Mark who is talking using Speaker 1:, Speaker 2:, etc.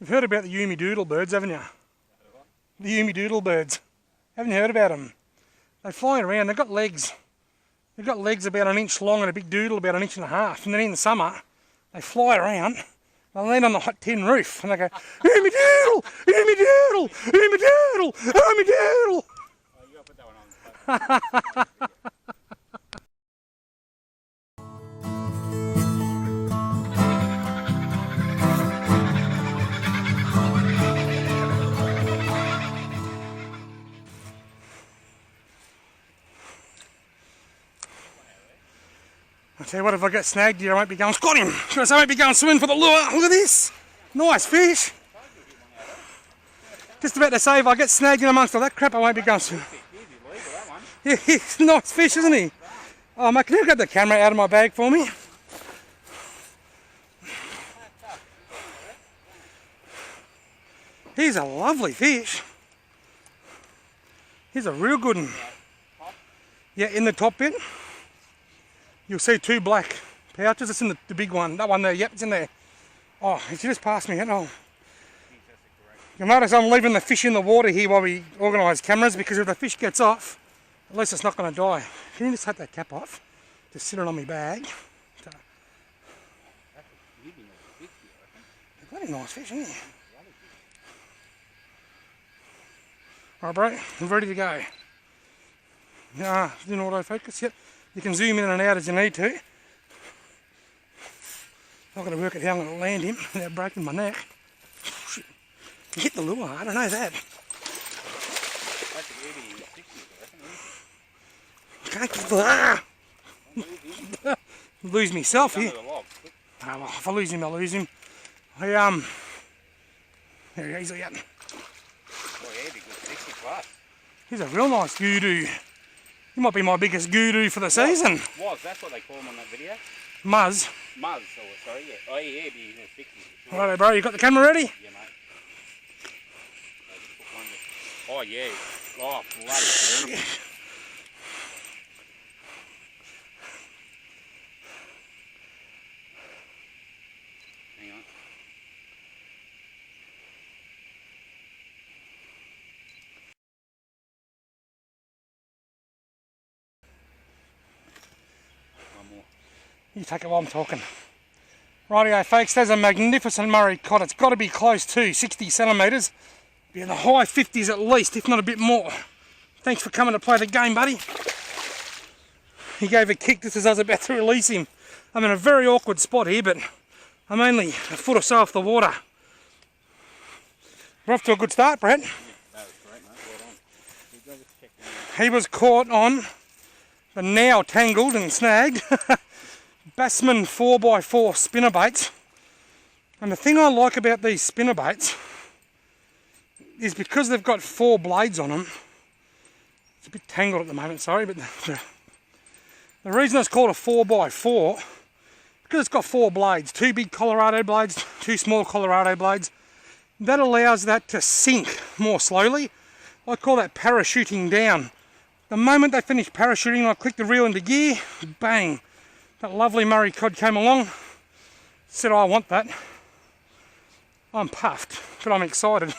Speaker 1: You've heard about the OOMIDOODLE birds, haven't you? The OOMIDOODLE birds. Haven't you heard about them? They fly around, they've got legs. They've got legs about an inch long and a big doodle about an inch and a half. And then in the summer, they fly around, they land on the hot tin roof and they go, OOMIDOODLE, OOMIDOODLE, OOMIDOODLE, OOMIDOODLE.
Speaker 2: Oh, you got to put that one on.
Speaker 1: I'll tell you what, if I get snagged here, I won't be going, got him! I won't be going swimming for the lure. Look at this! Nice fish! Just about to say, if I get snagged in amongst all that crap, I won't be going swimming. Yeah, he's a nice fish, isn't he? Oh, mate, can you grab the camera out of my bag for me? He's a lovely fish. He's a real good one. Yeah, in the top bit. You'll see two black pouches. It's in the big one. That one there, yep, it's in there. Oh, he just passed me. Oh. You'll notice I'm leaving the fish in the water here while we organise cameras, because if the fish gets off, at least it's not going to die. Can you just take that cap off? Just sit it on my bag. So. Bloody nice fish, isn't he? Alright, bro, I'm ready to go. Yeah, in autofocus, yep. You can zoom in and out as you need to. I've got to work out how I'm going to land him without breaking my neck. You hit the lure, I don't know that. Can't get the... lose myself here. Oh, well, if I lose him, I lose him. There he is, yeah. He's a real nice goodoo. He might be my biggest goodoo for the season.
Speaker 2: That's what they call him on that video.
Speaker 1: Muzz.
Speaker 2: Muzz, sorry, yeah. Oh, yeah, he'd be 60. Sure.
Speaker 1: Alright, bro, you got the camera ready?
Speaker 2: Yeah, mate. Oh, yeah. Oh, bloody beautiful. Hang on.
Speaker 1: You take it while I'm talking. Rightio folks, there's a magnificent Murray cod. It's got to be close to 60 centimetres. Be in the high 50s at least, if not a bit more. Thanks for coming to play the game, buddy. He gave a kick just as I was about to release him. I'm in a very awkward spot here, but I'm only a foot or so off the water. We're off to a good start, Brett.
Speaker 2: That was great, mate. Well done.
Speaker 1: He was caught on the now tangled and snagged Bassman 4x4 spinnerbaits. And the thing I like about these spinnerbaits is because they've got 4 blades on them. It's a bit tangled at the moment, sorry, but the reason it's called a 4x4 because it's got 4 blades, 2 big Colorado blades, 2 small Colorado blades. That allows that to sink more slowly. I call that parachuting down. The moment they finished parachuting, I clicked the reel into gear, bang. That lovely Murray cod came along, said I want that. I'm puffed, but I'm excited.